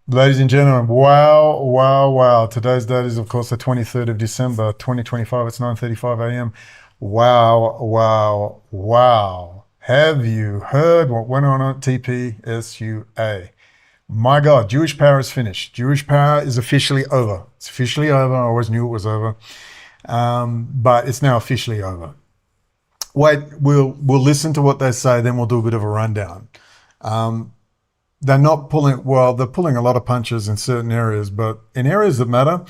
Ladies and gentlemen, wow, wow, wow. Today's date is, of course, the 23rd of December, 2025. It's 9:35 a.m. Wow, wow, wow. Have you heard what went on at TPUSA? My God, Jewish power is finished. Jewish power is officially over. It's officially over. I always knew it was over, but it's now officially over. Wait, we'll listen to what they say, then we'll do a bit of a rundown. They're not pulling, well, they're pulling a lot of punches in certain areas, but in areas that matter,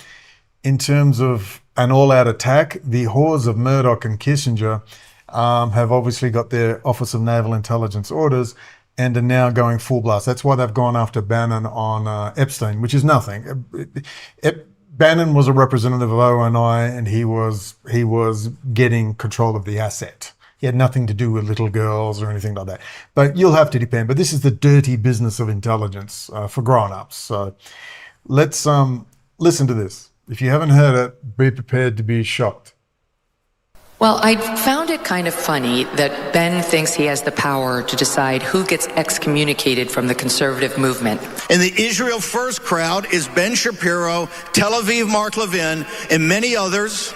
in terms of an all-out attack, the whores of Murdoch and Kissinger have obviously got their Office of Naval Intelligence orders and are now going full blast. That's why they've gone after Bannon on Epstein, which is nothing. Bannon was a representative of ONI, and he was getting control of the asset. He had nothing to do with little girls or anything like that. But you'll have to depend. But this is the dirty business of intelligence for grown-ups. So let's listen to this. If you haven't heard it, be prepared to be shocked. Well, I found it kind of funny that Ben thinks he has the power to decide who gets excommunicated from the conservative movement. In the Israel First crowd is Ben Shapiro, Tel Aviv Mark Levin, and many others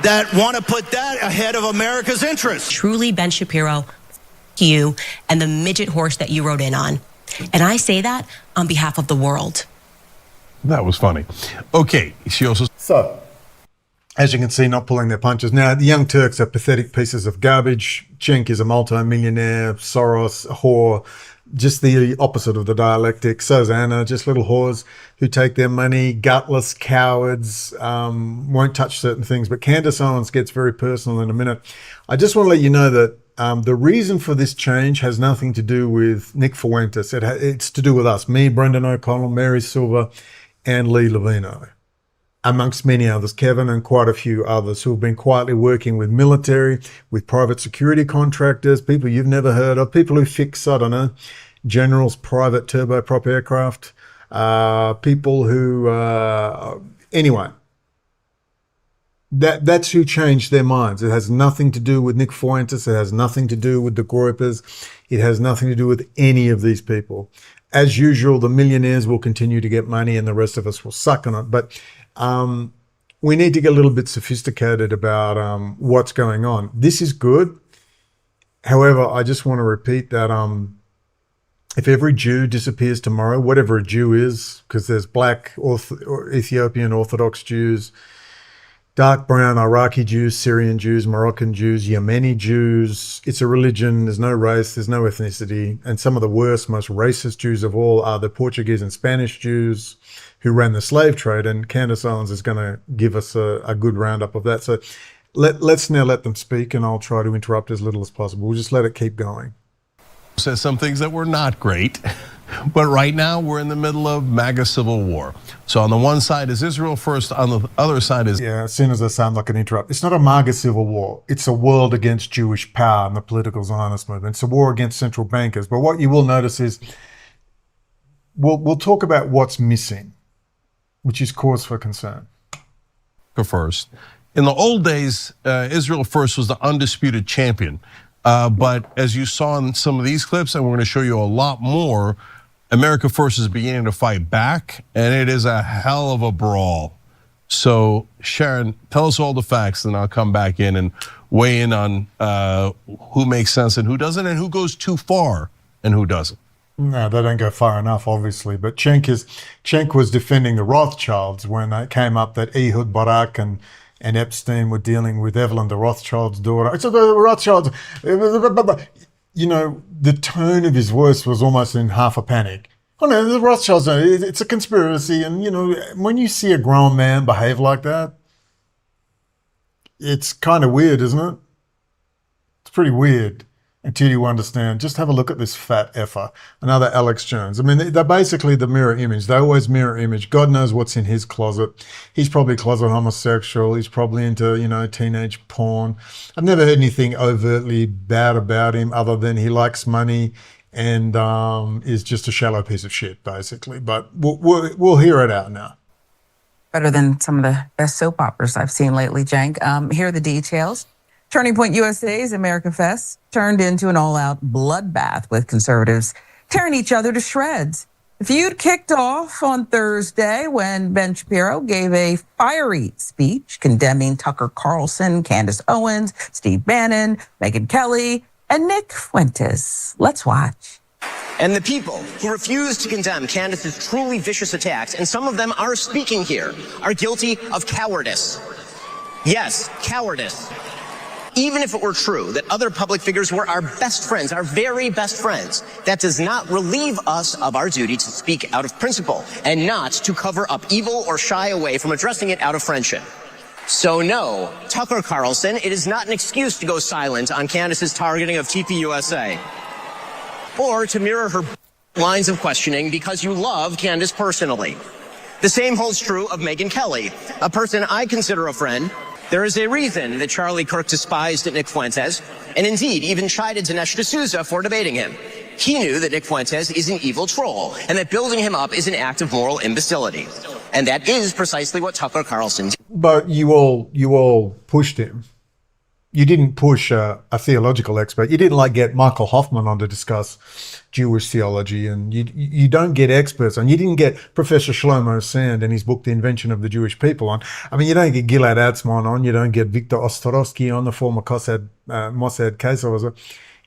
that want to put that ahead of America's interests. Truly, Ben Shapiro, you and the midget horse that you rode in on. And I say that on behalf of the world. That was funny. Okay, she also... So, as you can see, not pulling their punches. Now, the Young Turks are pathetic pieces of garbage. Cenk is a multi-millionaire, Soros, a whore, just the opposite of the dialectic. So's Anna, just little whores who take their money, gutless cowards, won't touch certain things. But Candace Owens gets very personal in a minute. I just want to let you know that the reason for this change has nothing to do with Nick Fuentes. It's to do with us, me, Brendan O'Connell, Mary Silver, and Lee Levino, amongst many others, Kevin and quite a few others who have been quietly working with military, with private security contractors, people you've never heard of, people who fix, I don't know, generals' private turboprop aircraft, people who, anyway, that's who changed their minds. It has nothing to do with Nick Fuentes. It has nothing to do with the Groypers. It has nothing to do with any of these people. As usual, the millionaires will continue to get money and the rest of us will suck on it. But we need to get a little bit sophisticated about what's going on. This is good. However, I just want to repeat that if every Jew disappears tomorrow, whatever a Jew is, because there's black or Ethiopian Orthodox Jews, dark brown Iraqi Jews, Syrian Jews, Moroccan Jews, Yemeni Jews. It's a religion. There's no race. There's no ethnicity. And some of the worst, most racist Jews of all are the Portuguese and Spanish Jews who ran the slave trade. And Candace Owens is going to give us a good roundup of that. So let's now let them speak, and I'll try to interrupt as little as possible. We'll just let it keep going. Says some things that were not great. But right now, we're in the middle of MAGA civil war. So on the one side is Israel first, on the other side is... Yeah, as soon as I sound like an interrupt. It's not a MAGA civil war. It's a world against Jewish power and the political Zionist movement. It's a war against central bankers. But what you will notice is we'll talk about what's missing, which is cause for concern. First. In the old days, Israel first was the undisputed champion. But as you saw in some of these clips, and we're going to show you a lot more, America First is beginning to fight back, and it is a hell of a brawl. So Sharon, tell us all the facts, and I'll come back in and weigh in on who makes sense and who doesn't, and who goes too far and who doesn't. No, they don't go far enough, obviously. But Cenk was defending the Rothschilds when it came up that Ehud Barak and Epstein were dealing with Evelyn, the Rothschild's daughter. So the Rothschilds, you know, the tone of his voice was almost in half a panic. Oh no, the Rothschilds, it's a conspiracy. And, you know, when you see a grown man behave like that, it's kind of weird, isn't it? It's pretty weird until you understand. Just have a look at this fat effer, another Alex Jones. I mean, they're basically the mirror image. They always mirror image. God knows what's in his closet. He's probably closet homosexual. He's probably into, you know, teenage porn. I've never heard anything overtly bad about him other than he likes money and is just a shallow piece of shit, basically. But we'll hear it out now. Better than some of the best soap operas I've seen lately, Cenk. Here are the details. Turning Point USA's America Fest turned into an all-out bloodbath with conservatives tearing each other to shreds. The feud kicked off on Thursday when Ben Shapiro gave a fiery speech condemning Tucker Carlson, Candace Owens, Steve Bannon, Megyn Kelly, and Nick Fuentes. Let's watch. And the people who refuse to condemn Candace's truly vicious attacks, and some of them are speaking here, are guilty of cowardice. Yes, cowardice. Even if it were true that other public figures were our best friends, our very best friends, that does not relieve us of our duty to speak out of principle and not to cover up evil or shy away from addressing it out of friendship. So no, Tucker Carlson, it is not an excuse to go silent on Candace's targeting of TPUSA or to mirror her lines of questioning because you love Candace personally. The same holds true of Megyn Kelly, a person I consider a friend. There is a reason that Charlie Kirk despised Nick Fuentes, and indeed even chided Dinesh D'Souza for debating him. He knew that Nick Fuentes is an evil troll, and that building him up is an act of moral imbecility. And that is precisely what Tucker Carlson did. But you all pushed him. You didn't push a theological expert. You didn't get Michael Hoffman on to discuss Jewish theology, and you don't get experts on. You didn't get Professor Shlomo Sand in his book, The Invention of the Jewish People on. I mean, you don't get Gilad Atzmon on. You don't get Viktor Ostrowski on, the former Mossad case.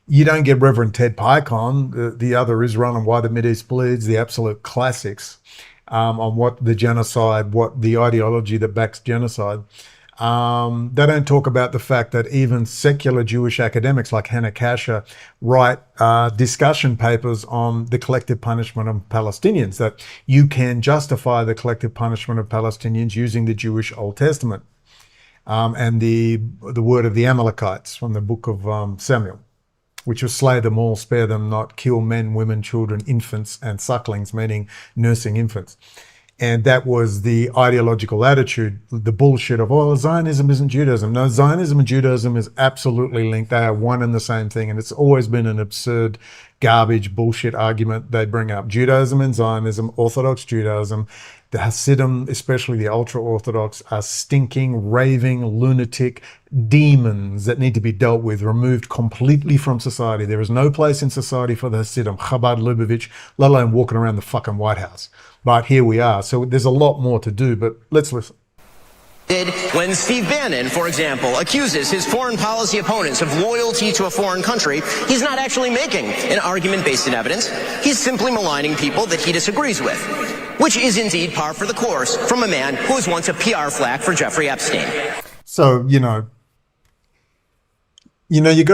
You don't get Reverend Ted Pike on, the other Israel and Why the Mideast Bleeds, the absolute classics on what the genocide, what the ideology that backs genocide. They don't talk about the fact that even secular Jewish academics like Hannah Kasher write discussion papers on the collective punishment of Palestinians, that you can justify the collective punishment of Palestinians using the Jewish Old Testament and the word of the Amalekites from the book of Samuel, which was slay them all, spare them not, kill men, women, children, infants, and sucklings, meaning nursing infants. And that was the ideological attitude, the bullshit of, oh, Zionism isn't Judaism. No, Zionism and Judaism is absolutely linked. They are one and the same thing. And it's always been an absurd, garbage, bullshit argument they bring up. Judaism and Zionism, Orthodox Judaism, the Hasidim, especially the ultra-Orthodox, are stinking, raving, lunatic demons that need to be dealt with, removed completely from society. There is no place in society for the Hasidim, Chabad, Lubavitch, let alone walking around the fucking White House. But here we are. So there's a lot more to do, but let's listen. When Steve Bannon, for example, accuses his foreign policy opponents of loyalty to a foreign country, he's not actually making an argument based in evidence. He's simply maligning people that he disagrees with, which is indeed par for the course from a man who was once a PR flack for Jeffrey Epstein. So, you got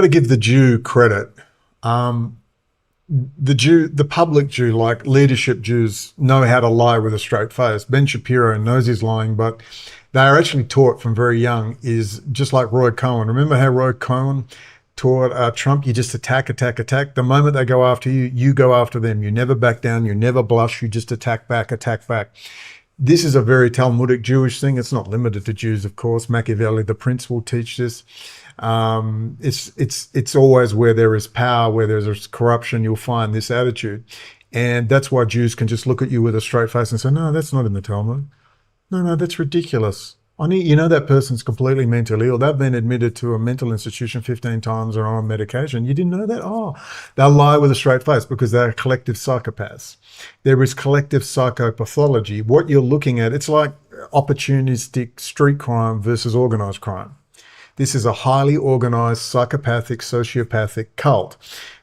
to give the Jew credit. The public Jew, like leadership Jews, know how to lie with a straight face. Ben Shapiro knows he's lying, but they are actually taught from very young, is just like Roy Cohn. Remember how Roy Cohn taught Trump? You just attack. The moment they go after you, you go after them. You never back down. You never blush. You just attack back. This is a very Talmudic Jewish thing. It's not limited to Jews, of course. Machiavelli, the prince, will teach this. It's always where there is power, where there's corruption, you'll find this attitude. And that's why Jews can just look at you with a straight face and say, no, that's not in the Talmud. No, that's ridiculous. That person's completely mentally ill. They've been admitted to a mental institution 15 times or on medication. You didn't know that? Oh, they'll lie with a straight face because they're collective psychopaths. There is collective psychopathology. What you're looking at, it's like opportunistic street crime versus organized crime. This is a highly organized, psychopathic, sociopathic cult.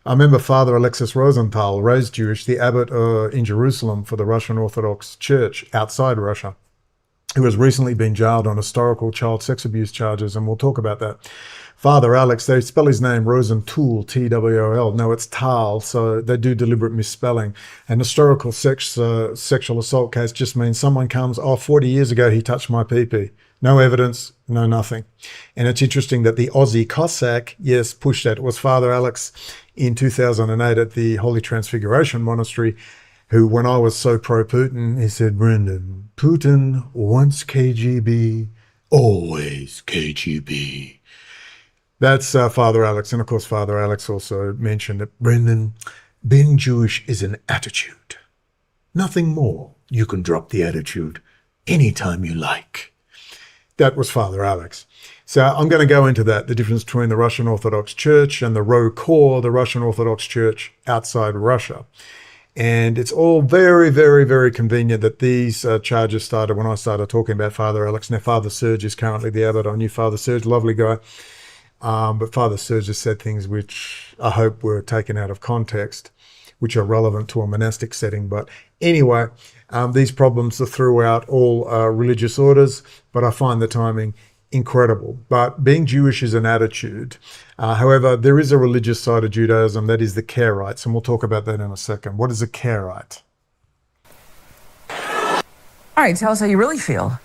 I remember Father Alexis Rosenthal, raised Jewish, the abbot in Jerusalem for the Russian Orthodox Church outside Russia, who has recently been jailed on historical child sex abuse charges, and we'll talk about that. Father Alex, they spell his name Rosenthal, T-W-O-L. No, it's Tal, so they do deliberate misspelling. An historical sexual assault case just means someone comes, 40 years ago he touched my pee-pee. No evidence, no nothing. And it's interesting that the Aussie Cossack, yes, pushed that. It was Father Alex in 2008 at the Holy Transfiguration Monastery, who, when I was so pro-Putin, he said, Brendan, Putin, once KGB, always KGB. That's Father Alex. And of course, Father Alex also mentioned that, Brendan, being Jewish is an attitude. Nothing more. You can drop the attitude anytime you like. That was Father Alex. So I'm going to go into that, the difference between the Russian Orthodox Church and the ROCOR, the Russian Orthodox Church outside Russia. And it's all very, very, very convenient that these charges started when I started talking about Father Alex. Now, Father Serge is currently the abbot. I knew Father Serge, lovely guy. But Father Serge has said things which I hope were taken out of context, which are relevant to a monastic setting. But anyway, these problems are throughout all religious orders, but I find the timing incredible. But being Jewish is an attitude. However, there is a religious side of Judaism, that is the Karaites, and we'll talk about that in a second. What is a Karaite? All right, tell us how you really feel.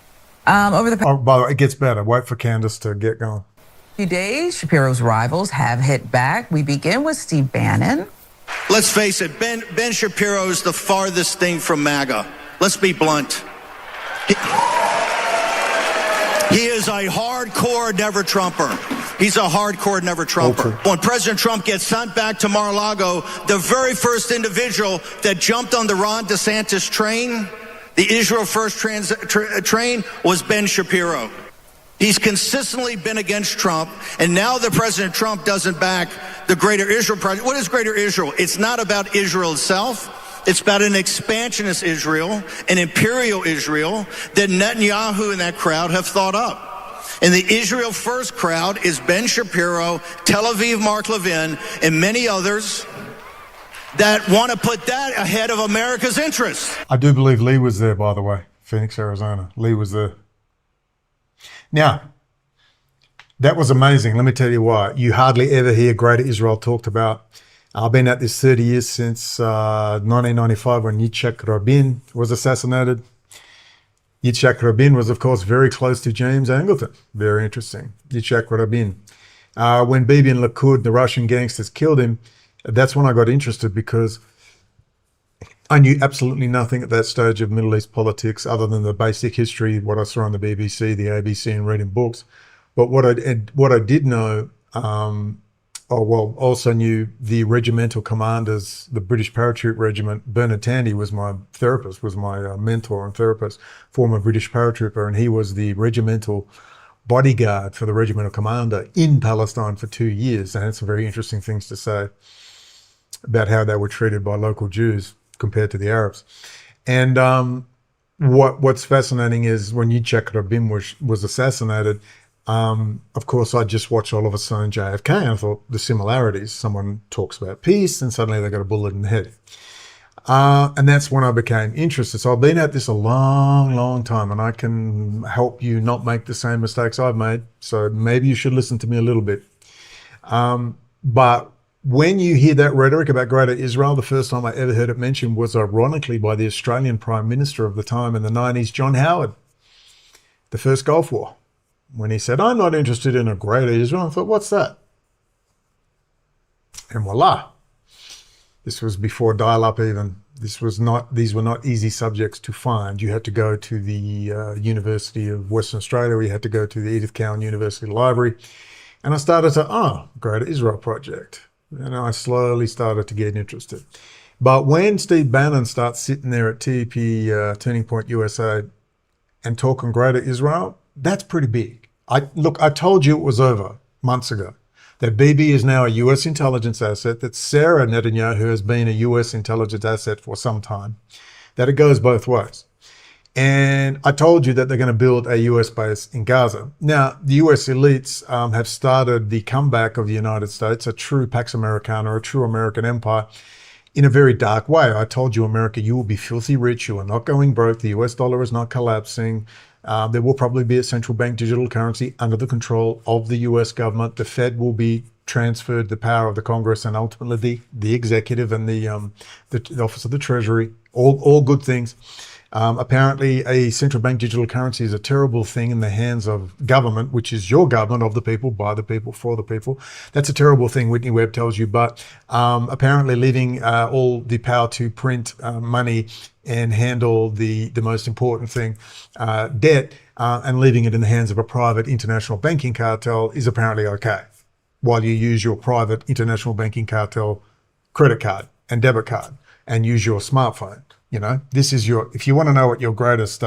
Over the Oh, by the way, it gets better. Wait for Candace to get going. few days, Shapiro's rivals have hit back. We begin with Steve Bannon. Let's face it, Ben Shapiro is the farthest thing from MAGA. Let's be blunt. He is a hardcore never-Trumper. He's a hardcore never-Trumper. When President Trump gets sent back to Mar-a-Lago, the very first individual that jumped on the Ron DeSantis train, the Israel First train, was Ben Shapiro. He's consistently been against Trump, and now that President Trump doesn't back the Greater Israel Project. What is Greater Israel? It's not about Israel itself. It's about an expansionist Israel, an imperial Israel that Netanyahu and that crowd have thought up. And the Israel First crowd is Ben Shapiro, Tel Aviv Mark Levin, and many others that want to put that ahead of America's interests. I do believe Lee was there, by the way. Phoenix, Arizona. Lee was there. Now, that was amazing. Let me tell you why. You hardly ever hear Greater Israel talked about. I've been at this 30 years since 1995 when Yitzhak Rabin was assassinated. Yitzhak Rabin was, of course, very close to James Angleton. Very interesting. Yitzhak Rabin. When Bibi and Likud, the Russian gangsters, killed him, that's when I got interested because I knew absolutely nothing at that stage of Middle East politics other than the basic history, what I saw on the BBC, the ABC, and reading books. But what I did know, also knew the regimental commanders, the British Parachute Regiment. Bernard Tandy was my therapist, was my mentor and therapist, former British paratrooper, and he was the regimental bodyguard for the regimental commander in Palestine for 2 years. And had some very interesting things to say about how they were treated by local Jews compared to the Arabs. And what's fascinating is when Yitzhak Rabin was assassinated, of course, I just watched Oliver Stone JFK and I thought the similarities. Someone talks about peace and suddenly they got a bullet in the head. And that's when I became interested. So I've been at this a long, long time and I can help you not make the same mistakes I've made. So maybe you should listen to me a little bit. But when you hear that rhetoric about Greater Israel, the first time I ever heard it mentioned was ironically by the Australian Prime Minister of the time in the 90s, John Howard, the first Gulf War. When he said, I'm not interested in a Greater Israel, I thought, what's that? And voila. This was before dial-up even. These were not easy subjects to find. You had to go to the University of Western Australia, or you had to go to the Edith Cowan University Library. And I started to, Greater Israel Project. And I slowly started to get interested. But when Steve Bannon starts sitting there at TP, Turning Point USA, and talking Greater Israel, that's pretty big. I told you it was over months ago, that Bibi is now a US intelligence asset, that Sarah Netanyahu has been a US intelligence asset for some time, that it goes both ways. And I told you that they're going to build a US base in Gaza. Now, the US elites have started the comeback of the United States, a true Pax Americana, a true American empire, in a very dark way. I told you, America, you will be filthy rich. You are not going broke. The US dollar is not collapsing. There will probably be a central bank digital currency under the control of the US government. The Fed will be transferred the power of the Congress and ultimately the executive and the Office of the Treasury, all good things. Apparently, a central bank digital currency is a terrible thing in the hands of government, which is your government, of the people, by the people, for the people. That's a terrible thing, Whitney Webb tells you. But apparently leaving all the power to print money and handle the most important thing, debt, and leaving it in the hands of a private international banking cartel is apparently okay, while you use your private international banking cartel credit card and debit card and use your smartphone. You know, this is if you want to know what your greatest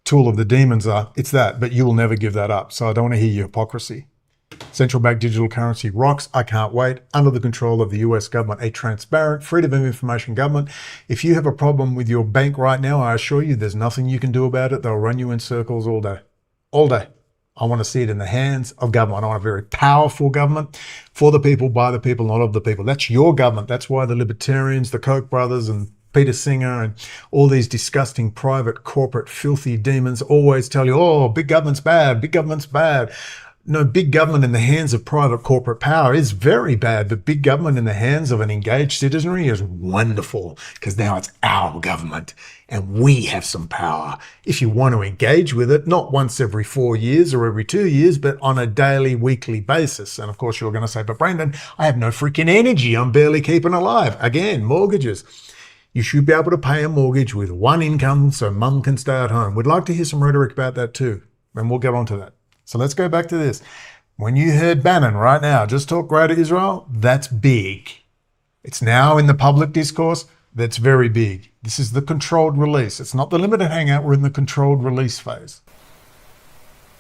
tool of the demons are, it's that, but you will never give that up. So I don't want to hear your hypocrisy. Central bank digital currency rocks. I can't wait. Under the control of the US government, a transparent, freedom of information government. If you have a problem with your bank right now, I assure you there's nothing you can do about it. They'll run you in circles all day. All day. I want to see it in the hands of government. I want a very powerful government for the people, by the people, not of the people. That's your government. That's why the libertarians, the Koch brothers, and Peter Singer and all these disgusting private corporate filthy demons always tell you, oh, big government's bad, big government's bad. No, big government in the hands of private corporate power is very bad, but big government in the hands of an engaged citizenry is wonderful, because now it's our government and we have some power. If you want to engage with it, not once every 4 years or every 2 years, but on a daily, weekly basis. And of course, you're going to say, but Brendan, I have no freaking energy. I'm barely keeping alive. Again, mortgages. You should be able to pay a mortgage with one income so mum can stay at home. We'd like to hear some rhetoric about that too, and we'll get on to that. So let's go back to this. When you heard Bannon right now just talk Greater Israel, that's big. It's now in the public discourse. That's very big. This is the controlled release. It's not the limited hangout. We're in the controlled release phase.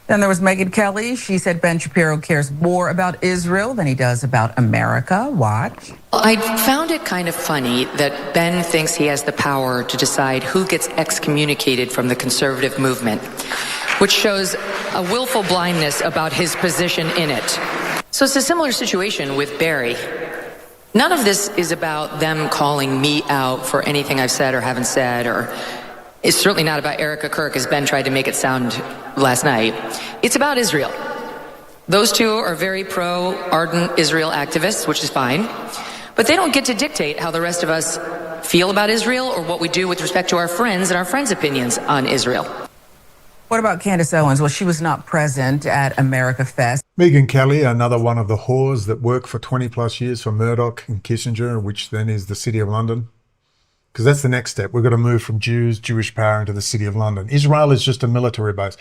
Then there was Megyn Kelly. She said Ben Shapiro cares more about Israel than he does about America. Watch. I found it kind of funny that Ben thinks he has the power to decide who gets excommunicated from the conservative movement, which shows a willful blindness about his position in it. So it's a similar situation with Barry. None of this is about them calling me out for anything I've said or haven't said, or it's certainly not about Erica Kirk, as Ben tried to make it sound last night. It's about Israel. Those two are very pro-ardent Israel activists, which is fine, but they don't get to dictate how the rest of us feel about Israel or what we do with respect to our friends and our friends' opinions on Israel. What about Candace Owens? Well, she was not present at America Fest. Megyn Kelly, another one of the whores that worked for 20 plus years for Murdoch and Kissinger, which then is the City of London. Because that's the next step. We've got to move from Jews, Jewish power into the City of London. Israel is just a military base.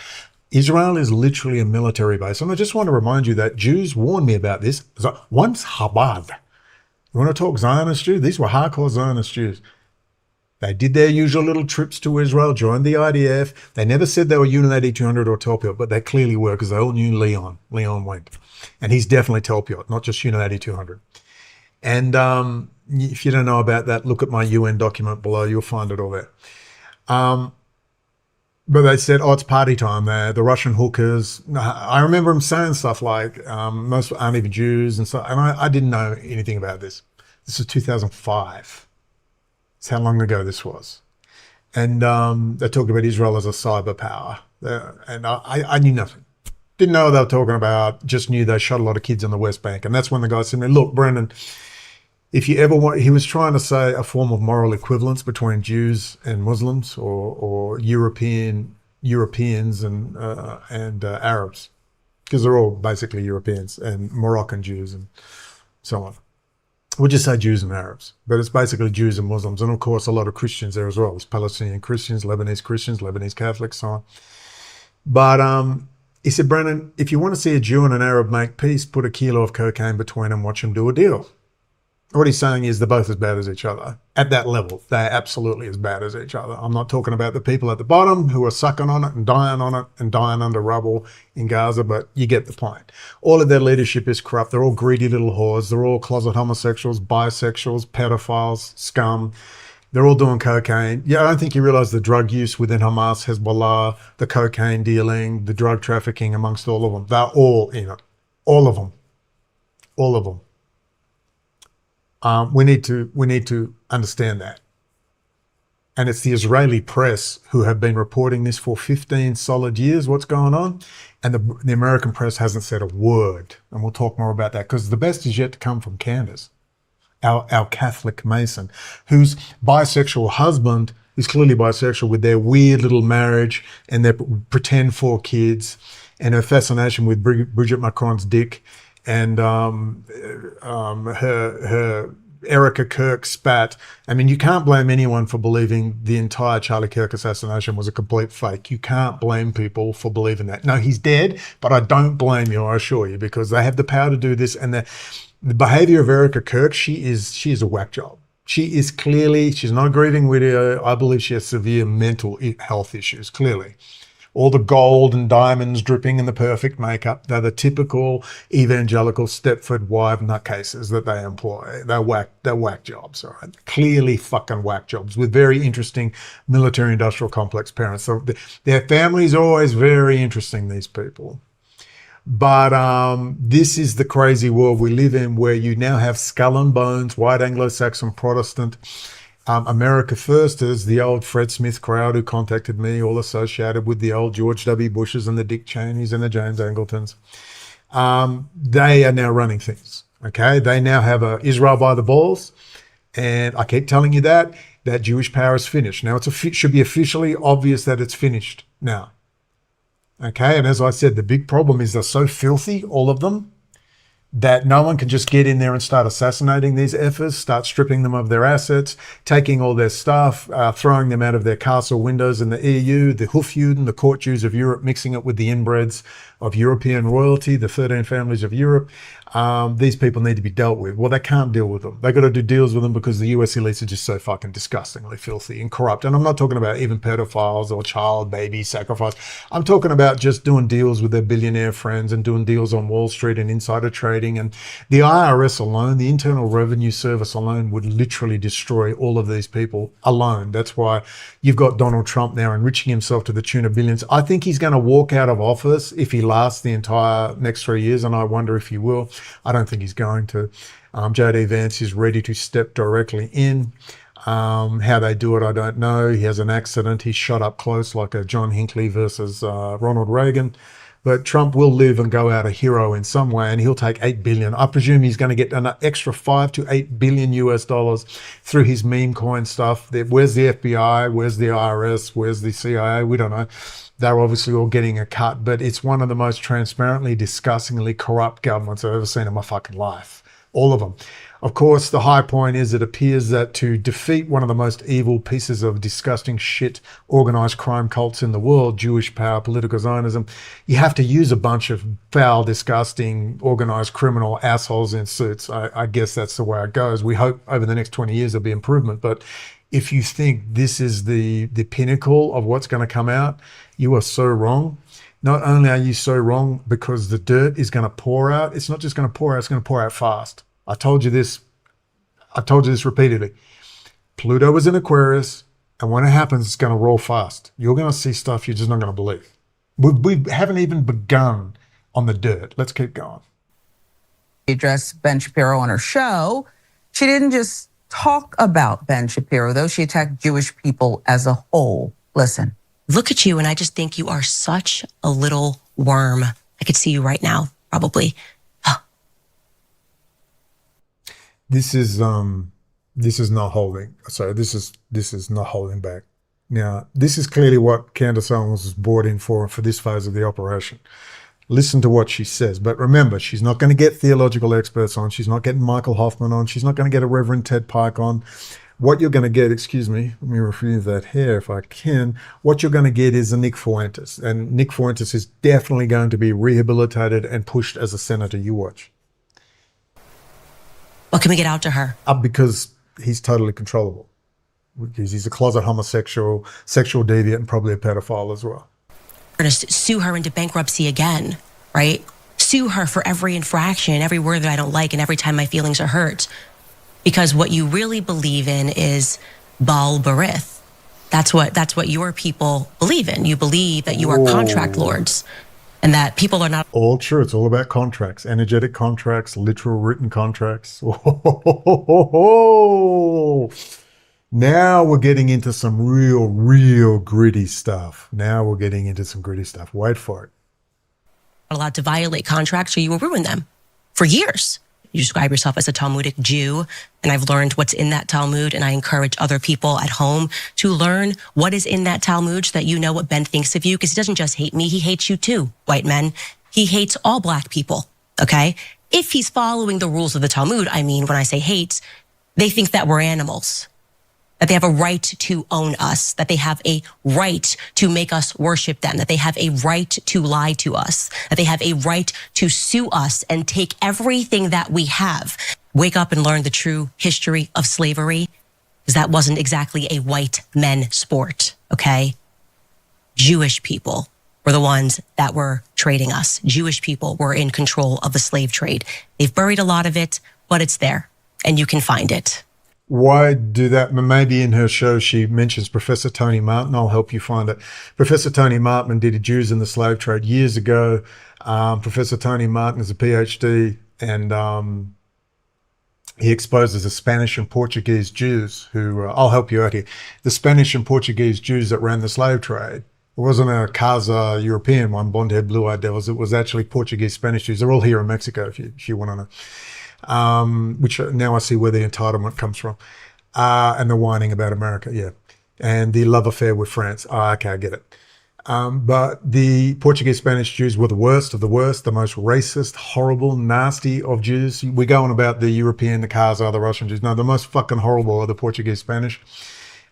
Israel is literally a military base. And I just want to remind you that Jews warned me about this. Once Chabad, you want to talk Zionist Jews? These were hardcore Zionist Jews. They did their usual little trips to Israel, joined the IDF. They never said they were Unit 8200 or Telpiot, but they clearly were, because they all knew Leon. Leon went. And he's definitely Telpiot, not just Unit 8200. And if you don't know about that, look at my UN document below. You'll find it all there. But they said, oh, it's party time there. The Russian hookers. I remember them saying stuff like, most aren't even Jews and so. And I didn't know anything about this. This is 2005. That's how long ago this was. And they talked about Israel as a cyber power. And I knew nothing. Didn't know what they were talking about. Just knew they shot a lot of kids on the West Bank. And that's when the guy said to me, look, Brendan, if you ever want, he was trying to say a form of moral equivalence between Jews and Muslims, or Europeans and Arabs, because they're all basically Europeans, and Moroccan Jews and so on. We'll just say Jews and Arabs, but it's basically Jews and Muslims, and of course a lot of Christians there as well. There's Palestinian Christians, Lebanese Catholics, so on. But he said, Brendan, if you want to see a Jew and an Arab make peace, put a kilo of cocaine between them, watch them do a deal. What he's saying is they're both as bad as each other. At that level, they're absolutely as bad as each other. I'm not talking about the people at the bottom who are sucking on it and dying under rubble in Gaza, but you get the point. All of their leadership is corrupt. They're all greedy little whores. They're all closet homosexuals, bisexuals, pedophiles, scum. They're all doing cocaine. Yeah, I don't think you realize the drug use within Hamas, Hezbollah, the cocaine dealing, the drug trafficking amongst all of them. They're all in it. All of them. All of them. We need to understand that. And it's the Israeli press who have been reporting this for 15 solid years, what's going on. And the American press hasn't said a word. And we'll talk more about that, because the best is yet to come from Candace, our Catholic Mason, whose bisexual husband is clearly bisexual, with their weird little marriage and their pretend 4 kids and her fascination with Brigitte Macron's dick. And her Erica Kirk spat. I mean, you can't blame anyone for believing the entire Charlie Kirk assassination was a complete fake. You can't blame people for believing that. No, he's dead, but I don't blame you, I assure you, because they have the power to do this. And the behavior of Erica Kirk, she is a whack job. She is clearly, she's not a grieving widow. I believe she has severe mental health issues, clearly. all the gold and diamonds dripping in the perfect makeup. They're the typical evangelical Stepford wife nutcases that they employ. They're whack jobs, all right? Clearly fucking whack jobs with very interesting military-industrial complex parents. So their families are always very interesting, these people. But this is the crazy world we live in, where you now have skull and bones, white Anglo-Saxon Protestant, America Firsters, the old Fred Smith crowd who contacted me, all associated with the old George W. Bushes and the Dick Cheneys and the James Angletons. They are now running things, okay? They now have Israel by the balls, and I keep telling you that Jewish power is finished. Now, it should be officially obvious that it's finished now. Okay, and as I said, the big problem is they're so filthy, all of them, that no one can just get in there and start assassinating these effers, start stripping them of their assets, taking all their stuff, throwing them out of their castle windows in the EU, the feud and the court Jews of Europe, mixing it with the inbreds of European royalty, the 13 families of Europe. These people need to be dealt with. Well, they can't deal with them. They got to do deals with them because the US elites are just so fucking disgustingly filthy and corrupt. And I'm not talking about even pedophiles or child baby sacrifice. I'm talking about just doing deals with their billionaire friends and doing deals on Wall Street and insider trading. And the IRS alone, the Internal Revenue Service alone, would literally destroy all of these people alone. That's why you've got Donald Trump now enriching himself to the tune of billions. I think he's going to walk out of office if he lasts the entire next 3 years, and I wonder if he will. I don't think he's going to. J.D. Vance is ready to step directly in. How they do it, I don't know. He has an accident. He's shot up close like a John Hinckley versus Ronald Reagan. But Trump will live and go out a hero in some way, and he'll take $8 billion. I presume he's going to get an extra $5 to $8 billion US dollars through his meme coin stuff. Where's the FBI? Where's the IRS? Where's the CIA? We don't know. They're obviously all getting a cut, but it's one of the most transparently, disgustingly corrupt governments I've ever seen in my fucking life. All of them. Of course, the high point is it appears that to defeat one of the most evil pieces of disgusting shit, organized crime cults in the world, Jewish power, political Zionism, you have to use a bunch of foul, disgusting, organized criminal assholes in suits. I guess that's the way it goes. We hope over the next 20 years there'll be improvement, but if you think this is the pinnacle of what's going to come out, you are so wrong. Not only are you so wrong because the dirt is going to pour out, it's not just going to pour out, it's going to pour out fast. I told you this repeatedly. Pluto is in Aquarius, and when it happens, it's going to roll fast. You're going to see stuff you're just not going to believe. We haven't even begun on the dirt. Let's keep going. She addressed Ben Shapiro on her show. She didn't just talk about Ben Shapiro, though. She attacked Jewish people as a whole. Listen. Look at you, and I just think you are such a little worm. I could see you right now, probably. This is not holding. Sorry, this is not holding back. Now, this is clearly what Candace Owens was brought in for this phase of the operation. Listen to what she says. But remember, she's not going to get theological experts on. She's not getting Michael Hoffman on. She's not going to get a Reverend Ted Pike on. What you're going to get, excuse me, let me remove that hair if I can. What you're going to get is a Nick Fuentes. And Nick Fuentes is definitely going to be rehabilitated and pushed as a senator. You watch. What can we get out to her? Because he's totally controllable. Because he's a closet homosexual, sexual deviant, and probably a pedophile as well. We're going to sue her into bankruptcy again, right? Sue her for every infraction, every word that I don't like, and every time my feelings are hurt. Because what you really believe in is Baal Berith. That's what your people believe in. You believe that you are contract lords and that people are not. All true. It's all about contracts, energetic contracts, literal written contracts. Now we're getting into some real gritty stuff. Wait for it. Allowed to violate contracts or you will ruin them for years. You describe yourself as a Talmudic Jew, and I've learned what's in that Talmud, and I encourage other people at home to learn what is in that Talmud so that you know what Ben thinks of you, because he doesn't just hate me, he hates you too, white men. He hates all black people, okay? If he's following the rules of the Talmud, I mean, when I say hates, they think that we're animals, that they have a right to own us, that they have a right to make us worship them, that they have a right to lie to us, that they have a right to sue us and take everything that we have. Wake up and learn the true history of slavery, because that wasn't exactly a white men sport, okay? Jewish people were the ones that were trading us. Jewish people were in control of the slave trade. They've buried a lot of it, but it's there and you can find it. Why do that? Maybe in her show she mentions Professor Tony Martin. I'll help you find it. Professor Tony Martin did Jews in the slave trade years ago. Professor Tony Martin is a PhD, and he exposes the Spanish and Portuguese Jews who, I'll help you out here, the Spanish and Portuguese Jews that ran the slave trade. It wasn't a Casa European one, blonde-haired, blue-eyed devils. It was actually Portuguese, Spanish Jews. They're all here in Mexico, if you want to know. Which now I see where the entitlement comes from. And the whining about America, yeah. And the love affair with France. Okay, I get it. But the Portuguese, Spanish Jews were the worst of the worst, the most racist, horrible, nasty of Jews. We go on about the European, the Khazar, the Russian Jews. No, the most fucking horrible are the Portuguese, Spanish.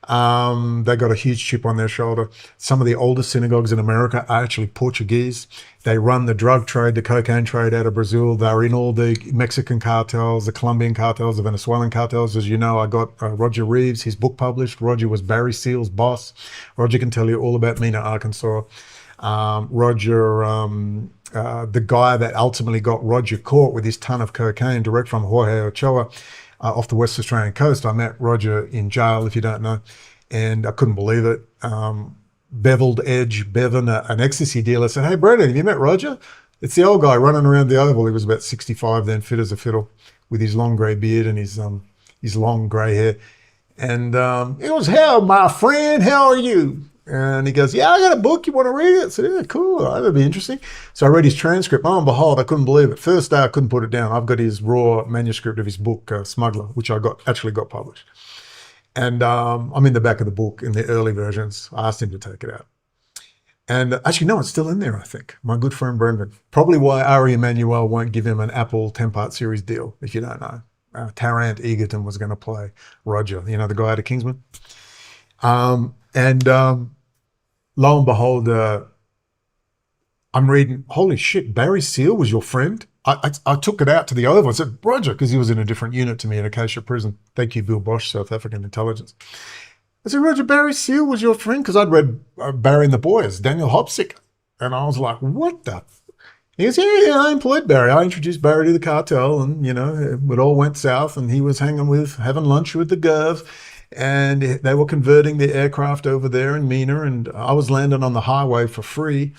They got a huge chip on their shoulder. Some of the oldest synagogues in America are actually Portuguese. They run the drug trade, the cocaine trade out of Brazil. They're in all the Mexican cartels, the Colombian cartels, the Venezuelan cartels. As you know, I got Roger Reeves, his book published. Roger was Barry Seal's boss. Roger can tell you all about Mena, Arkansas. Roger, the guy that ultimately got Roger caught with his ton of cocaine direct from Jorge Ochoa, off the West Australian coast. I met Roger in jail, if you don't know, and I couldn't believe it. Beveled Edge Bevan, an ecstasy dealer, said, "Hey, Brendan, have you met Roger? It's the old guy running around the Oval." He was about 65 then, fit as a fiddle, with his long grey beard and his long grey hair. And he goes, "How, my friend, how are you?" And he goes, "Yeah, I got a book. You want to read it?" I said, "Yeah, cool. That'd be interesting." So I read his transcript. Lo and behold, I couldn't believe it. First day, I couldn't put it down. I've got his raw manuscript of his book, Smuggler, which I actually got published. And I'm in the back of the book in the early versions. I asked him to take it out. And actually, no, it's still in there, I think. My good friend Brendan. Probably why Ari Emanuel won't give him an Apple 10-part series deal, if you don't know. Tarrant Egerton was going to play Roger, you know, the guy out of Kingsman. Lo and behold, I'm reading, holy shit, Barry Seal was your friend? I took it out to the Oval. I said, Roger, because he was in a different unit to me in Acacia Prison. Thank you, Bill Bosch, South African Intelligence. I said, Roger, Barry Seal was your friend? Because I'd read Barry and the Boys, Daniel Hopsick. And I was like, what the? He goes, yeah, I employed Barry. I introduced Barry to the cartel, and, you know, it all went south, and he was having lunch with the Gov, and they were converting the aircraft over there in Mena, and I was landing on the highway for free.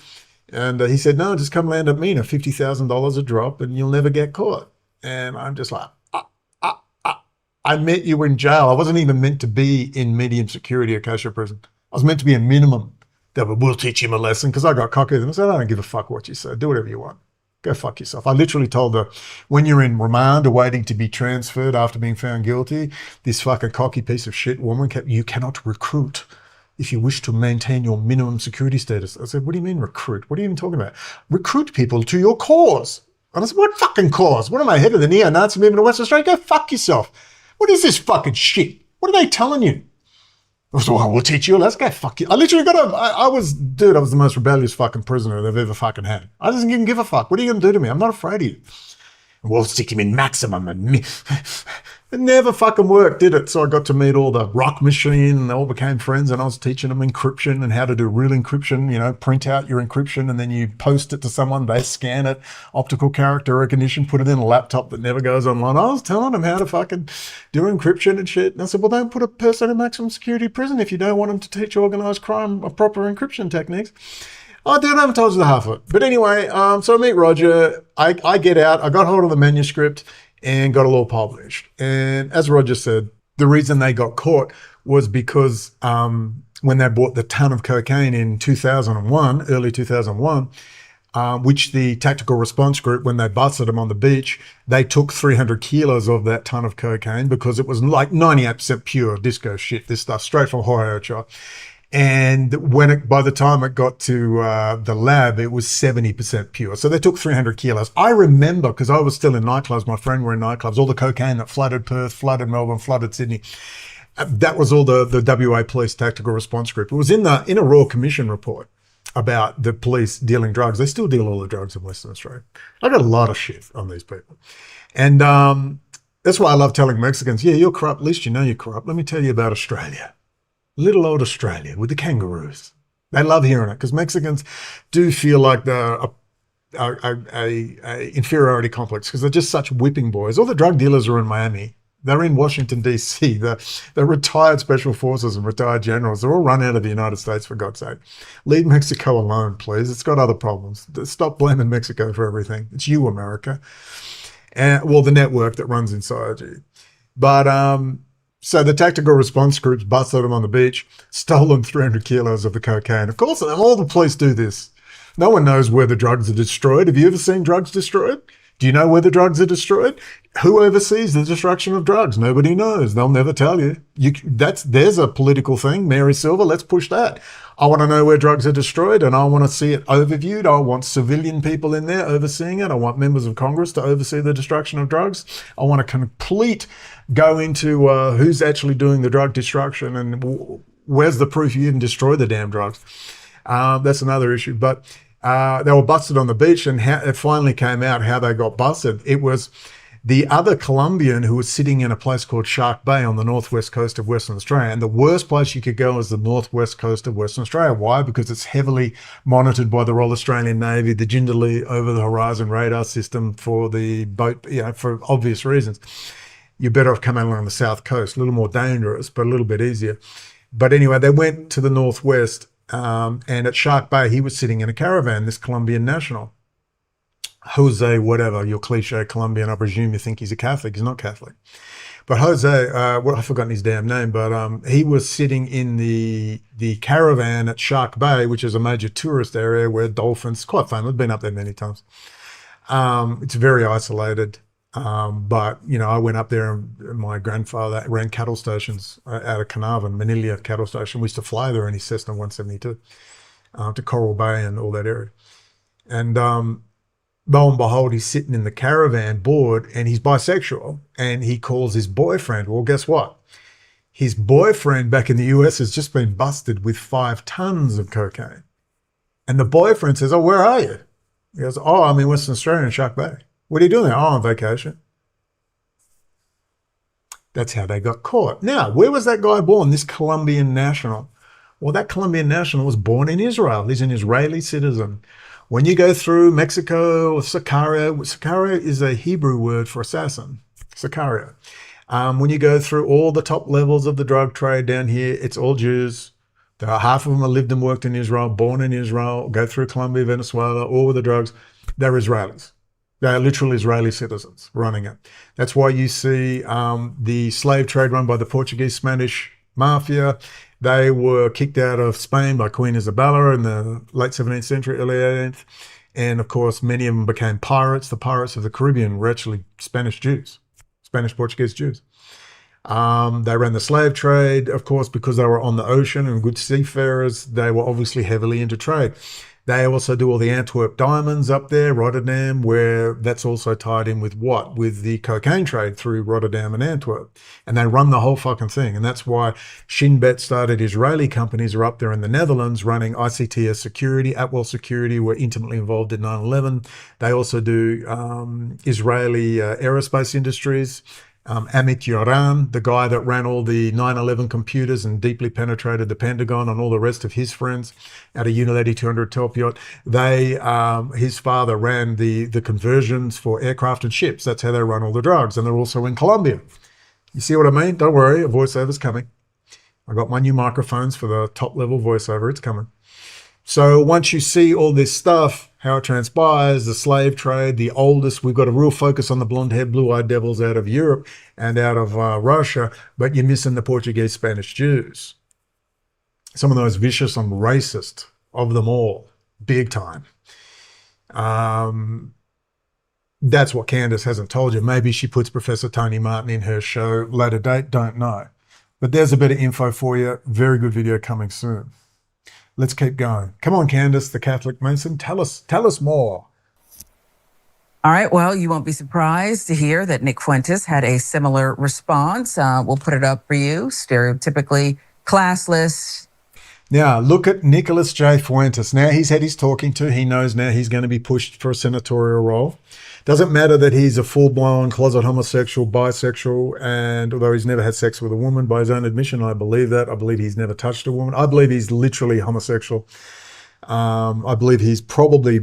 And he said, no, just come land at Mena, $50,000 a drop, and you'll never get caught. And I'm just like, I met you in jail. I wasn't even meant to be in medium security Acacia Prison. I was meant to be in minimum. They were, we'll teach him a lesson, because I got cocky with them. I said, I don't give a fuck what you say. Do whatever you want. Go fuck yourself. I literally told her, when you're in remand or waiting to be transferred after being found guilty, this fucking cocky piece of shit woman you cannot recruit if you wish to maintain your minimum security status. I said, what do you mean recruit? What are you even talking about? Recruit people to your cause. And I said, what fucking cause? What am I, head of the neo-Nazi movement in West Australia? Go fuck yourself. What is this fucking shit? What are they telling you? I said, well, we'll teach you. Let's go fuck you. I literally I was the most rebellious fucking prisoner they've ever fucking had. I didn't even give a fuck. What are you going to do to me? I'm not afraid of you. We'll stick him in maximum. And it never fucking worked, did it? So I got to meet all the rock machine, and they all became friends, and I was teaching them encryption and how to do real encryption, you know, print out your encryption and then you post it to someone, they scan it, optical character recognition, put it in a laptop that never goes online. I was telling them how to fucking do encryption and shit. And I said, well, don't put a person in maximum security prison if you don't want them to teach organized crime of proper encryption techniques. Oh, dude, I haven't told you the half of it. But anyway, so I meet Roger. I get out. I got hold of the manuscript and got it all published. And as Roger said, the reason they got caught was because when they bought the ton of cocaine in 2001, early 2001, which the Tactical Response Group, when they busted them on the beach, they took 300 kilos of that ton of cocaine because it was like 98% pure disco shit, this stuff, straight from Jorge Ochoa. And by the time it got to the lab, it was 70% pure. So they took 300 kilos. I remember, because I was still in nightclubs, my friend were in nightclubs, all the cocaine that flooded Perth, flooded Melbourne, flooded Sydney. That was all the WA Police Tactical Response Group. It was in a Royal Commission report about the police dealing drugs. They still deal all the drugs in Western Australia. I got a lot of shit on these people. And that's why I love telling Mexicans, yeah, you're corrupt. At least you know you're corrupt. Let me tell you about Australia. Little old Australia with the kangaroos. They love hearing it because Mexicans do feel like they're a inferiority complex because they're just such whipping boys. All the drug dealers are in Miami. They're in Washington, D.C. They're retired special forces and retired generals. They're all run out of the United States, for God's sake. Leave Mexico alone, please. It's got other problems. Stop blaming Mexico for everything. It's you, America. And, well, the network that runs inside you. But so the tactical response groups busted them on the beach, stolen 300 kilos of the cocaine. Of course, all the police do this. No one knows where the drugs are destroyed. Have you ever seen drugs destroyed? Do you know where the drugs are destroyed? Who oversees the destruction of drugs? Nobody knows. They'll never tell you. There's a political thing. Mary Silver, let's push that. I want to know where drugs are destroyed, and I want to see it overviewed. I want civilian people in there overseeing it. I want members of Congress to oversee the destruction of drugs. I want a complete go into who's actually doing the drug destruction and where's the proof you even destroy the damn drugs. That's another issue. But they were busted on the beach, and it finally came out how they got busted. It was the other Colombian who was sitting in a place called Shark Bay on the northwest coast of Western Australia. And the worst place you could go is the northwest coast of Western Australia. Why? Because it's heavily monitored by the Royal Australian Navy, the Jindalee over-the-horizon radar system for the boat, for obvious reasons. You're better off coming along the south coast, a little more dangerous, but a little bit easier. But anyway, they went to the northwest, and at Shark Bay, he was sitting in a caravan, this Colombian national. Jose, whatever, your cliche Colombian, I presume you think he's a Catholic. He's not Catholic. But Jose, I've forgotten his damn name, but he was sitting in the caravan at Shark Bay, which is a major tourist area where dolphins, quite famous, I've been up there many times. It's very isolated. But, I went up there and my grandfather ran cattle stations out of Carnarvon, Manila cattle station. We used to fly there in his Cessna 172 to Coral Bay and all that area. And lo and behold, he's sitting in the caravan bored and he's bisexual and he calls his boyfriend. Well, guess what? His boyfriend back in the U.S. has just been busted with 5 tons of cocaine. And the boyfriend says, oh, where are you? He goes, oh, I'm in Western Australia in Shark Bay. What are you doing there? Oh, on vacation. That's how they got caught. Now, where was that guy born, this Colombian national? Well, that Colombian national was born in Israel. He's an Israeli citizen. When you go through Mexico, Sicario is a Hebrew word for assassin, Sicario. When you go through all the top levels of the drug trade down here, it's all Jews. Half of them have lived and worked in Israel, born in Israel, go through Colombia, Venezuela, all with the drugs. They're Israelis. They're literally Israeli citizens running it. That's why you see the slave trade run by the Portuguese, Spanish mafia. They were kicked out of Spain by Queen Isabella in the late 17th century, early 18th. And of course, many of them became pirates. The pirates of the Caribbean were actually Spanish Jews, Spanish Portuguese Jews. They ran the slave trade, of course, because they were on the ocean and good seafarers. They were obviously heavily into trade. They also do all the Antwerp diamonds up there, Rotterdam, where that's also tied in with what? With the cocaine trade through Rotterdam and Antwerp. And they run the whole fucking thing. And that's why Shin Bet started Israeli companies are up there in the Netherlands running ICTS Security. Atwell Security were intimately involved in 9/11. They also do Israeli aerospace industries. Amit Yoran, the guy that ran all the 9/11 computers and deeply penetrated the Pentagon and all the rest of his friends out of Unit 8200 Telpiot, his father ran the conversions for aircraft and ships. That's how they run all the drugs. And they're also in Colombia. You see what I mean? Don't worry, a voiceover's coming. I got my new microphones for the top level voiceover. It's coming. So once you see all this stuff, how it transpires, the slave trade, the oldest, we've got a real focus on the blonde-haired, blue-eyed devils out of Europe and out of Russia, but you're missing the Portuguese, Spanish Jews. Some of those vicious and racist of them all, big time. That's what Candace hasn't told you. Maybe she puts Professor Tony Martin in her show later date, don't know. But there's a bit of info for you. Very good video coming soon. Let's keep going. Come on, Candace, the Catholic Mason. Tell us more. All right. Well, you won't be surprised to hear that Nick Fuentes had a similar response. We'll put it up for you. Stereotypically classless. Now, look at Nicholas J. Fuentes. Now he's had his talking to. He knows now he's going to be pushed for a senatorial role. Doesn't matter that he's a full-blown closet homosexual, bisexual, and although he's never had sex with a woman by his own admission, I believe that. I believe he's never touched a woman. I believe he's literally homosexual. I believe he's probably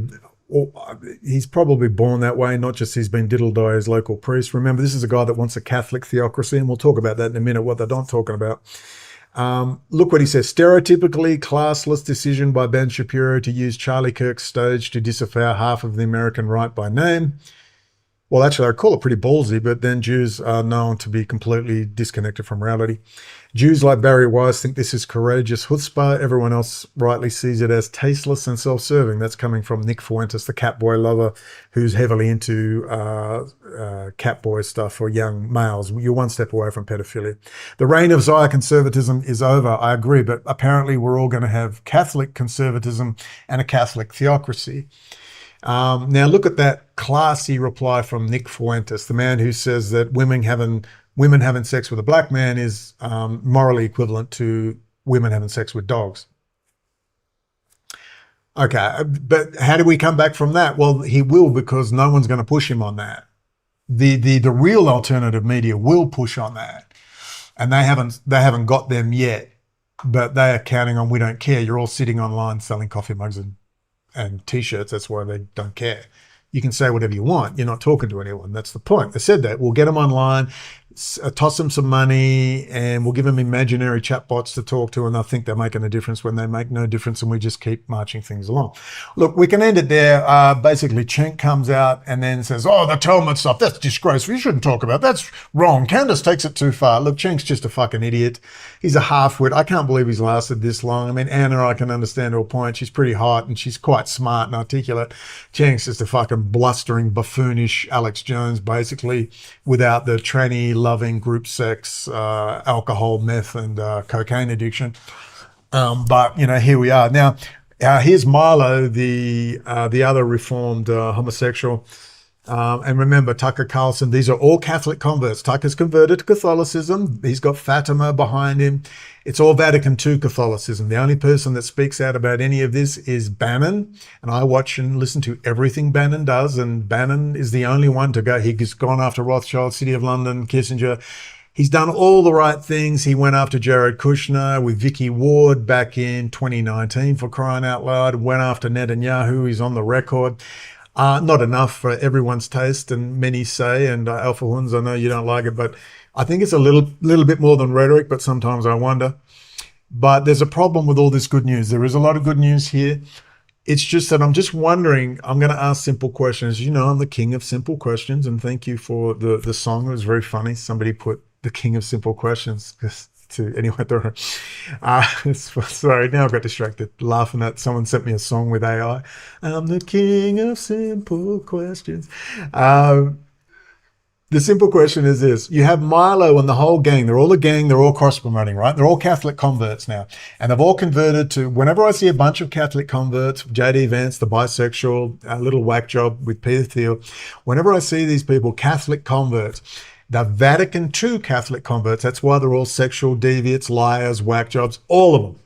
born that way, not just he's been diddled by his local priest. Remember, this is a guy that wants a Catholic theocracy, and we'll talk about that in a minute, what they're not talking about. Look what he says. Stereotypically classless decision by Ben Shapiro to use Charlie Kirk's stage to disavow half of the American right by name. Well, actually, I call it pretty ballsy, but then Jews are known to be completely disconnected from reality. Jews like Barry Weiss think this is courageous chutzpah. Everyone else rightly sees it as tasteless and self-serving. That's coming from Nick Fuentes, the catboy lover, who's heavily into catboy stuff for young males. You're one step away from pedophilia. The reign of Zionist conservatism is over, I agree, but apparently we're all going to have Catholic conservatism and a Catholic theocracy. Now look at that classy reply from Nick Fuentes, the man who says that women having sex with a black man is morally equivalent to women having sex with dogs. Okay, but how do we come back from that? Well, he will, because no one's going to push him on that. The real alternative media will push on that, and they haven't got them yet, but they are counting on we don't care. You're all sitting online selling coffee mugs and t-shirts. That's why they don't care. You can say whatever you want. You're not talking to anyone. That's the point. They said that. We'll get them online, toss them some money, and we'll give them imaginary chatbots to talk to, and they'll think they're making a difference when they make no difference, and we just keep marching things along. Look, we can end it there. Basically, Cenk comes out and then says, oh, the Talmud stuff, that's disgraceful. You shouldn't talk about that. That's wrong. Candace takes it too far. Look, Cenk's just a fucking idiot. He's a half-wit. I can't believe he's lasted this long. I mean, Anna, I can understand to a point. She's pretty hot, and she's quite smart and articulate. Cenk's just a fucking blustering, buffoonish Alex Jones, basically, without the tranny loving group sex, alcohol, meth, and cocaine addiction. But here we are now. Here's Milo, the other reformed homosexual. And remember, Tucker Carlson, these are all Catholic converts. Tucker's converted to Catholicism. He's got Fatima behind him. It's all Vatican II Catholicism. The only person that speaks out about any of this is Bannon. And I watch and listen to everything Bannon does. And Bannon is the only one to go. He's gone after Rothschild, City of London, Kissinger. He's done all the right things. He went after Jared Kushner with Vicky Ward back in 2019, for crying out loud. Went after Netanyahu. He's on the record. Not enough for everyone's taste, and many say, and Alpha Huns, I know you don't like it, but I think it's a little bit more than rhetoric, but sometimes I wonder. But there's a problem with all this good news. There is a lot of good news here. It's just that I'm just wondering, I'm going to ask simple questions. You know, I'm the king of simple questions, and thank you for the song. It was very funny. Somebody put the king of simple questions anyway. Sorry, now I got distracted laughing at someone sent me a song with AI. I'm the king of simple questions. The simple question is this. You have Milo and the whole gang. They're all a gang. They're all cross-promoting, right? They're all Catholic converts now. And they've all converted to, whenever I see a bunch of Catholic converts, J.D. Vance, the bisexual, a little whack job with Peter Thiel, whenever I see these people, Catholic converts, the Vatican II Catholic converts, that's why they're all sexual deviants, liars, whack jobs, all of them.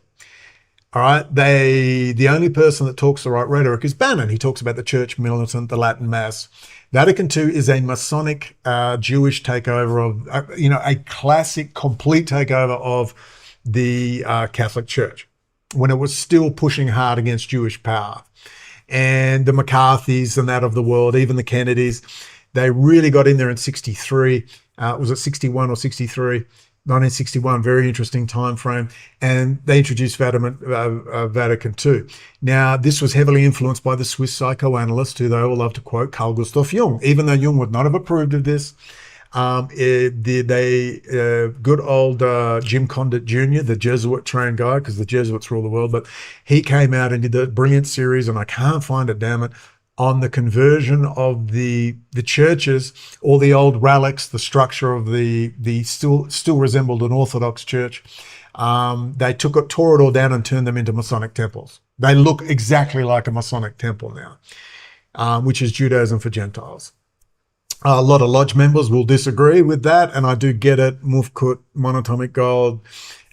All right, the only person that talks the right rhetoric is Bannon. He talks about the church militant, the Latin Mass. Vatican II is a Masonic Jewish takeover of, a classic, complete takeover of the Catholic Church when it was still pushing hard against Jewish power. And the McCarthys and that of the world, even the Kennedys, they really got in there in 63. Was it 61 or 63? 1961, very interesting time frame, and they introduced Vatican II. Now, this was heavily influenced by the Swiss psychoanalyst, who they all love to quote, Carl Gustav Jung. Even though Jung would not have approved of this, good old Jim Condit Jr., the Jesuit-trained guy, because the Jesuits rule the world, but he came out and did a brilliant series, and I can't find it, damn it, on the conversion of the churches, all the old relics, the structure of the still resembled an Orthodox church. They tore it all down and turned them into Masonic temples. They look exactly like a Masonic temple now, which is Judaism for Gentiles. A lot of lodge members will disagree with that, and I do get it. Mufkut, monatomic gold,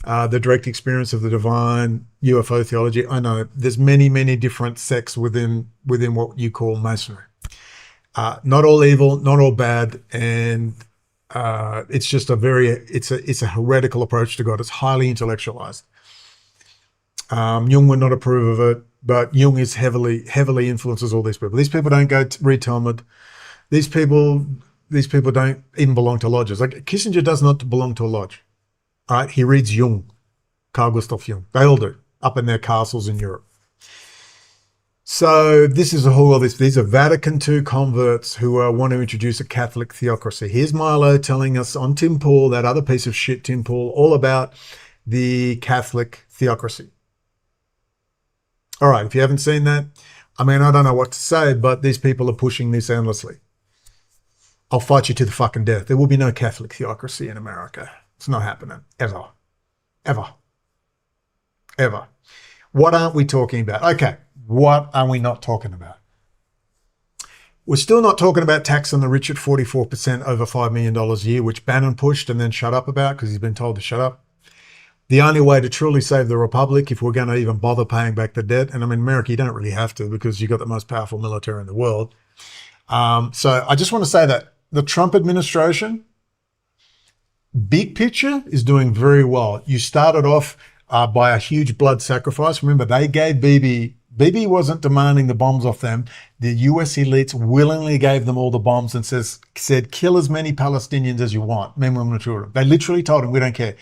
the direct experience of the divine, UFO theology. I know there's many, many different sects within what you call Masonry. Not all evil, not all bad, and it's just it's a heretical approach to God. It's highly intellectualized. Jung would not approve of it, but Jung is heavily influences all these people. These people don't go to read Talmud. These people don't even belong to lodges. Like Kissinger does not belong to a lodge. All right, he reads Jung, Carl Gustav Jung. They all do, up in their castles in Europe. So this is a whole of this. These are Vatican II converts who want to introduce a Catholic theocracy. Here's Milo telling us on Tim Pool, that other piece of shit, Tim Pool, all about the Catholic theocracy. All right, if you haven't seen that, I mean, I don't know what to say, but these people are pushing this endlessly. I'll fight you to the fucking death. There will be no Catholic theocracy in America. It's not happening. Ever. Ever. Ever. What aren't we talking about? Okay, what are we not talking about? We're still not talking about tax on the rich at 44% over $5 million a year, which Bannon pushed and then shut up about because he's been told to shut up. The only way to truly save the republic, if we're going to even bother paying back the debt, and I mean, America, you don't really have to because you've got the most powerful military in the world. So I just want to say that the Trump administration, big picture, is doing very well. You started off by a huge blood sacrifice. Remember, they gave Bibi wasn't demanding the bombs off them. The US elites willingly gave them all the bombs and said, kill as many Palestinians as you want, men, women, and children. They literally told them, we don't care.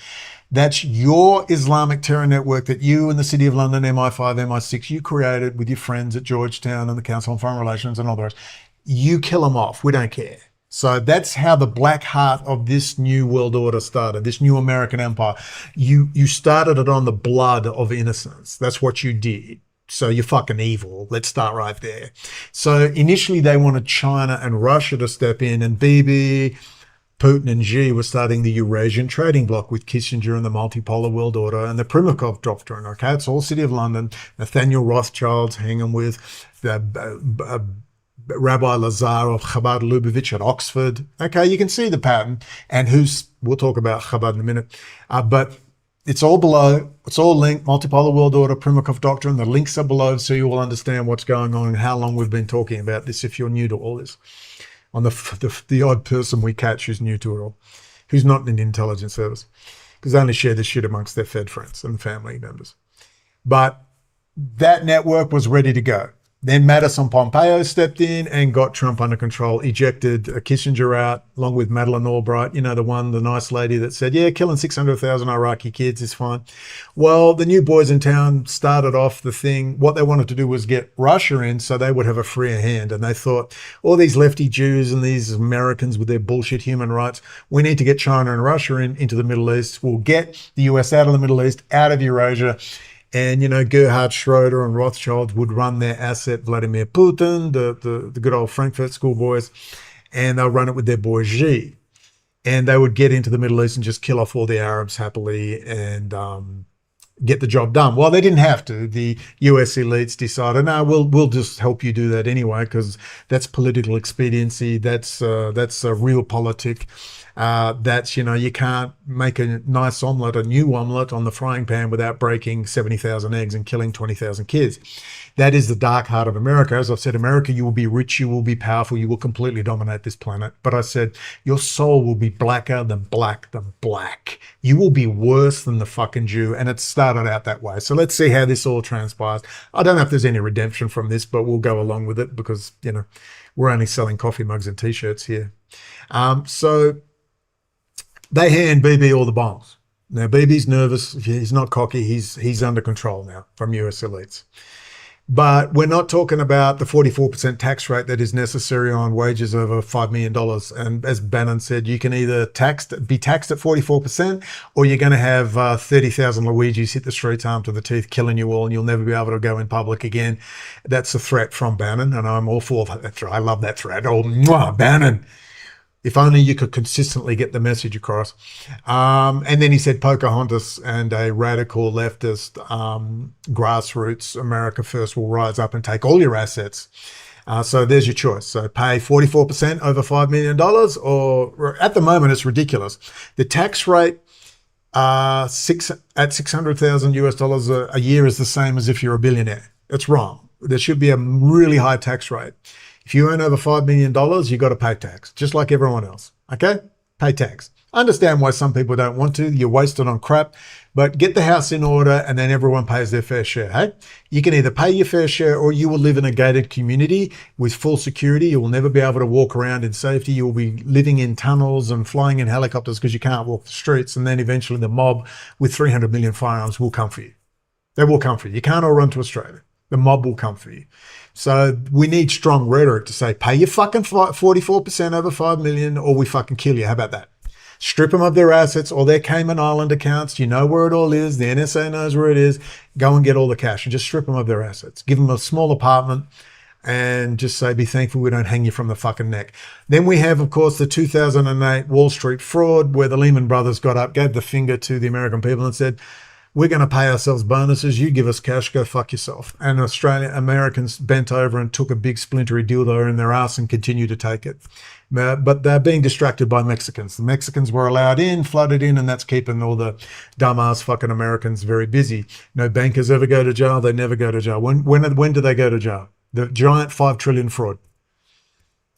That's your Islamic terror network that you in the City of London, MI5, MI6, you created with your friends at Georgetown and the Council on Foreign Relations and all the rest. You kill them off. We don't care. So that's how the black heart of this new world order started, this new American empire. You started it on the blood of innocence. That's what you did. So you're fucking evil. Let's start right there. So initially they wanted China and Russia to step in, and Bibi, Putin and Xi were starting the Eurasian trading bloc with Kissinger and the multipolar world order and the Primakov doctrine. Okay, it's all City of London. Nathaniel Rothschild's hanging with the Rabbi Lazar of Chabad Lubavitch at Oxford. Okay, you can see the pattern. And we'll talk about Chabad in a minute. But it's all below. It's all linked. Multipolar world order, Primakov doctrine. The links are below so you will understand what's going on and how long we've been talking about this if you're new to all this. On the odd person we catch who's new to it all, who's not in the intelligence service, because they only share this shit amongst their Fed friends and family members. But that network was ready to go. Then Madison Pompeo stepped in and got Trump under control, ejected Kissinger out, along with Madeleine Albright, the nice lady that said, yeah, killing 600,000 Iraqi kids is fine. Well, the new boys in town started off the thing. What they wanted to do was get Russia in so they would have a freer hand. And they thought, all these lefty Jews and these Americans with their bullshit human rights, we need to get China and Russia into the Middle East. We'll get the US out of the Middle East, out of Eurasia. And, Gerhard Schroeder and Rothschild would run their asset, Vladimir Putin, the good old Frankfurt schoolboys, and they'll run it with their boy Xi. And they would get into the Middle East and just kill off all the Arabs happily and get the job done. Well, they didn't have to. The US elites decided, no, we'll just help you do that anyway, because that's political expediency. That's a real politic. That's, you can't make a nice omelette, a new omelette on the frying pan without breaking 70,000 eggs and killing 20,000 kids. That is the dark heart of America. As I've said, America, you will be rich, you will be powerful, you will completely dominate this planet. But I said, your soul will be blacker than black than black. You will be worse than the fucking Jew. And it started out that way. So let's see how this all transpires. I don't know if there's any redemption from this, but we'll go along with it because, we're only selling coffee mugs and t-shirts here. So they hand Bibi all the bombs. Now, Bibi's nervous. He's not cocky. He's under control now from US elites. But we're not talking about the 44% tax rate that is necessary on wages over $5 million. And as Bannon said, you can either be taxed at 44%, or you're going to have 30,000 Luigis hit the streets armed to the teeth, killing you all, and you'll never be able to go in public again. That's a threat from Bannon, and I'm all for that. I love that threat. Oh, mwah, Bannon. If only you could consistently get the message across. And then he said Pocahontas and a radical leftist grassroots America First will rise up and take all your assets. So there's your choice. So pay 44% over $5 million, or at the moment it's ridiculous. The tax rate at 600,000 US dollars a year is the same as if you're a billionaire. It's wrong. There should be a really high tax rate. If you earn over $5 million, you got to pay tax, just like everyone else. Okay? Pay tax. I understand why some people don't want to. You're wasted on crap, but get the house in order and then everyone pays their fair share. Hey, you can either pay your fair share or you will live in a gated community with full security. You will never be able to walk around in safety. You will be living in tunnels and flying in helicopters because you can't walk the streets. And then eventually the mob with 300 million firearms will come for you. They will come for you. You can't all run to Australia. The mob will come for you. So we need strong rhetoric to say, pay your fucking 44% over 5 million or we fucking kill you. How about that? Strip them of their assets or their Cayman Island accounts. You know where it all is. The NSA knows where it is. Go and get all the cash and just strip them of their assets. Give them a small apartment and just say, be thankful we don't hang you from the fucking neck. Then we have, of course, the 2008 Wall Street fraud where the Lehman Brothers got up, gave the finger to the American people and said, we're going to pay ourselves bonuses. You give us cash, go fuck yourself. And Americans bent over and took a big splintery dildo in their ass and continue to take it. But they're being distracted by Mexicans. The Mexicans were allowed in, flooded in, and that's keeping all the dumbass fucking Americans very busy. No bankers ever go to jail. They never go to jail. When do they go to jail? The giant $5 trillion fraud.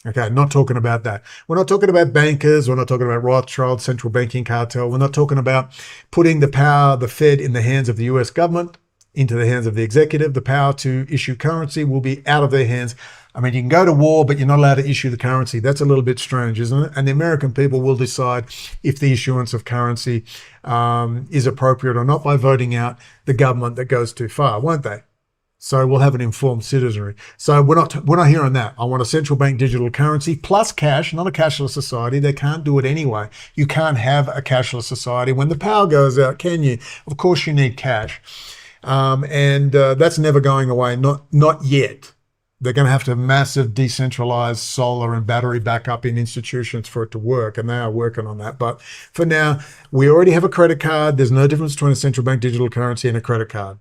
Okay, not talking about that. We're not talking about bankers. We're not talking about Rothschild, central banking cartel. We're not talking about putting the power, the Fed, in the hands of the US government, into the hands of the executive. The power to issue currency will be out of their hands. I mean, you can go to war, but you're not allowed to issue the currency. That's a little bit strange, isn't it? And the American people will decide if the issuance of currency is appropriate or not by voting out the government that goes too far, won't they? So we'll have an informed citizenry. So we're not here on that. I want a central bank digital currency plus cash, not a cashless society. They can't do it anyway. You can't have a cashless society when the power goes out, can you? Of course you need cash. And that's never going away, not yet. They're going to have to have massive decentralized solar and battery backup in institutions for it to work, and they are working on that. But for now, we already have a credit card. There's no difference between a central bank digital currency and a credit card.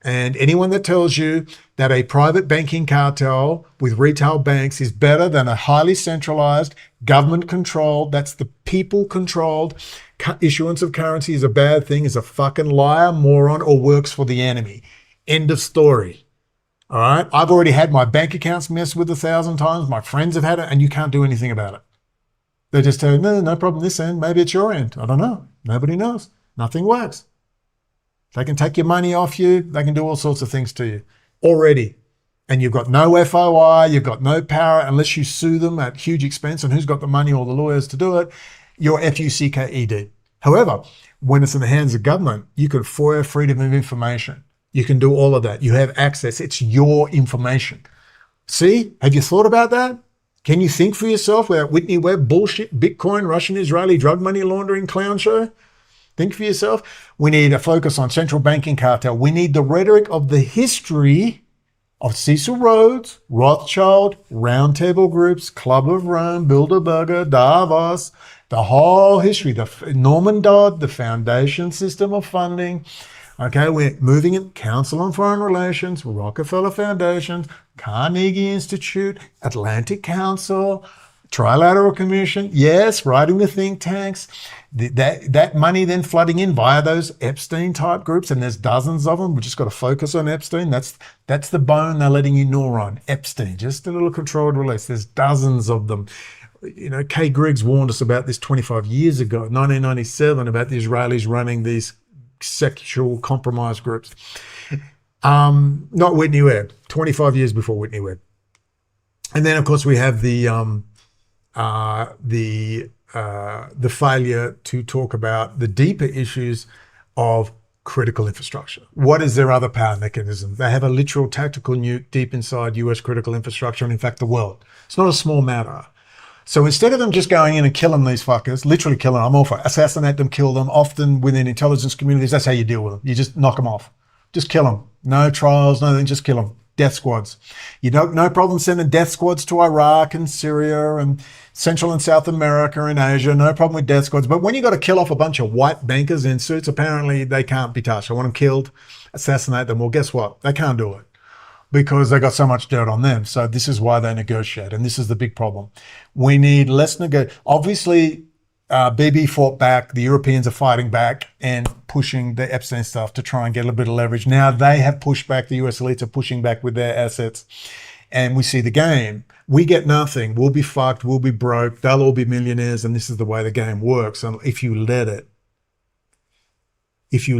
And anyone that tells you that a private banking cartel with retail banks is better than a highly centralized, government-controlled, that's the people-controlled issuance of currency is a bad thing, is a fucking liar, moron, or works for the enemy. End of story. All right? I've already had my bank accounts messed with 1,000 times. My friends have had it, and you can't do anything about it. They just tell you, no problem this end. Maybe it's your end. I don't know. Nobody knows. Nothing works. They can take your money off you. They can do all sorts of things to you already. And you've got no FOI. You've got no power unless you sue them at huge expense. And who's got the money or the lawyers to do it? You're FUCKED. However, when it's in the hands of government, you can FOIA freedom of information. You can do all of that. You have access. It's your information. See? Have you thought about that? Can you think for yourself without Whitney Webb bullshit, Bitcoin, Russian, Israeli drug money laundering clown show? Think for yourself. We need a focus on central banking cartel. We need the rhetoric of the history of Cecil Rhodes, Rothschild, roundtable groups, Club of Rome, Bilderberger, Davos, the whole history, the Norman Dodd, the foundation system of funding. Okay, we're moving in Council on Foreign Relations, Rockefeller Foundations, Carnegie Institute, Atlantic Council, Trilateral Commission, yes, writing the think tanks, that money then flooding in via those Epstein-type groups, and there's dozens of them. We've just got to focus on Epstein. That's the bone they're letting you gnaw on. Epstein, just a little controlled release. There's dozens of them. You know, Kay Griggs warned us about this 25 years ago, 1997, about the Israelis running these sexual compromise groups. Not Whitney Webb, 25 years before Whitney Webb. And then, of course, we have the failure to talk about the deeper issues of critical infrastructure. What is their other power mechanism? They have a literal tactical nuke deep inside US critical infrastructure and in fact the world. It's not a small matter. So instead of them just going in and killing these fuckers, literally killing them, I'm all for it. Assassinate them, kill them. Often within intelligence communities, that's how you deal with them. You just knock them off. Just kill them. No trials, nothing, just kill them. Death squads. You don't, no problem sending death squads to Iraq and Syria and Central and South America and Asia. No problem with death squads. But when you got to kill off a bunch of white bankers in suits, apparently they can't be touched. I want them killed, assassinate them. Well, guess what? They can't do it because they got so much dirt on them. So this is why they negotiate. And this is the big problem. We need less Obviously, Bibi fought back. The Europeans are fighting back and pushing the Epstein stuff to try and get a little bit of leverage. Now they have pushed back. The US elites are pushing back with their assets. and we see the game. We get nothing. We'll be fucked. We'll be broke. They'll all be millionaires, and this is the way the game works. And if you let it, if you're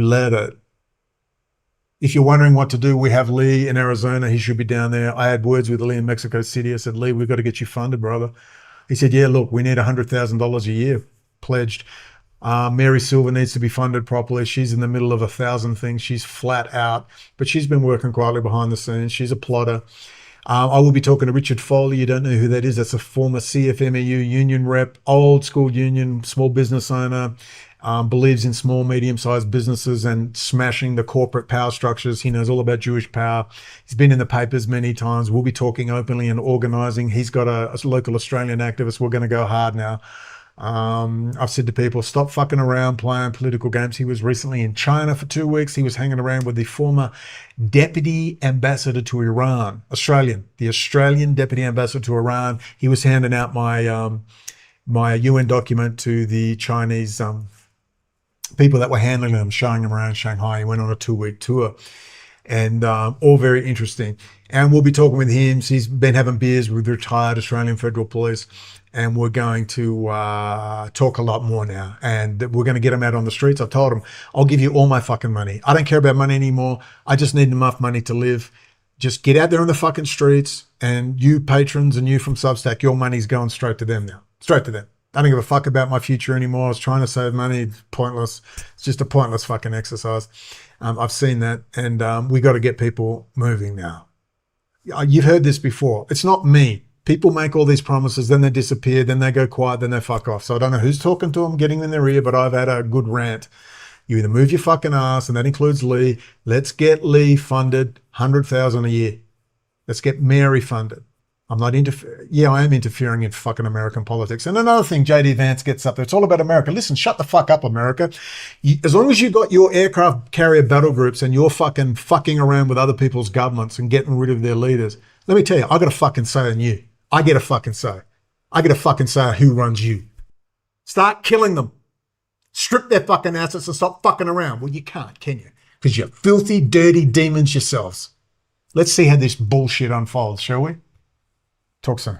wondering what to do, we have Lee in Arizona. He should be down there. I had words with Lee in Mexico City. I said, Lee, we've got to get you funded, brother. He said, yeah, look, we need $100,000 a year pledged. Mary Silver needs to be funded properly. She's in the middle of 1,000 things. She's flat out, but she's been working quietly behind the scenes. She's a plotter. I will be talking to Richard Foley. You don't know who that is. That's a former CFMEU union rep, old school union, small business owner, believes in small, medium-sized businesses and smashing the corporate power structures. He knows all about Jewish power. He's been in the papers many times. We'll be talking openly and organizing. He's got a local Australian activist. We're going to go hard now. I've said to people, stop fucking around playing political games. He was recently in China for 2 weeks. He was hanging around with the former deputy ambassador to Iran, the Australian deputy ambassador to Iran. He was handing out my UN document to the Chinese people that were handling him, showing him around Shanghai. He went on a 2-week tour, and all very interesting. And we'll be talking with him. He's been having beers with retired Australian Federal Police, and we're going to talk a lot more now. And we're going to get him out on the streets. I've told him, I'll give you all my fucking money. I don't care about money anymore. I just need enough money to live. Just get out there on the fucking streets, and you patrons and you from Substack, your money's going straight to them now. Straight to them. I don't give a fuck about my future anymore. I was trying to save money. It's pointless. It's just a pointless fucking exercise. I've seen that, and we got to get people moving now. You've heard this before. It's not me. People make all these promises, then they disappear, then they go quiet, then they fuck off. So I don't know who's talking to them, getting in their ear, but I've had a good rant. You either move your fucking ass, and that includes Lee. Let's get Lee funded, $100,000 a year. Let's get Mary funded. I'm not I am interfering in fucking American politics. And another thing, JD Vance gets up there. It's all about America. Listen, shut the fuck up, America. As long as you got your aircraft carrier battle groups and you're fucking around with other people's governments and getting rid of their leaders, let me tell you, I got a fucking say on you. I get a fucking say. I get a fucking say who runs you. Start killing them. Strip their fucking assets and stop fucking around. Well, you can't, can you? Because you're filthy, dirty demons yourselves. Let's see how this bullshit unfolds, shall we? Talk soon.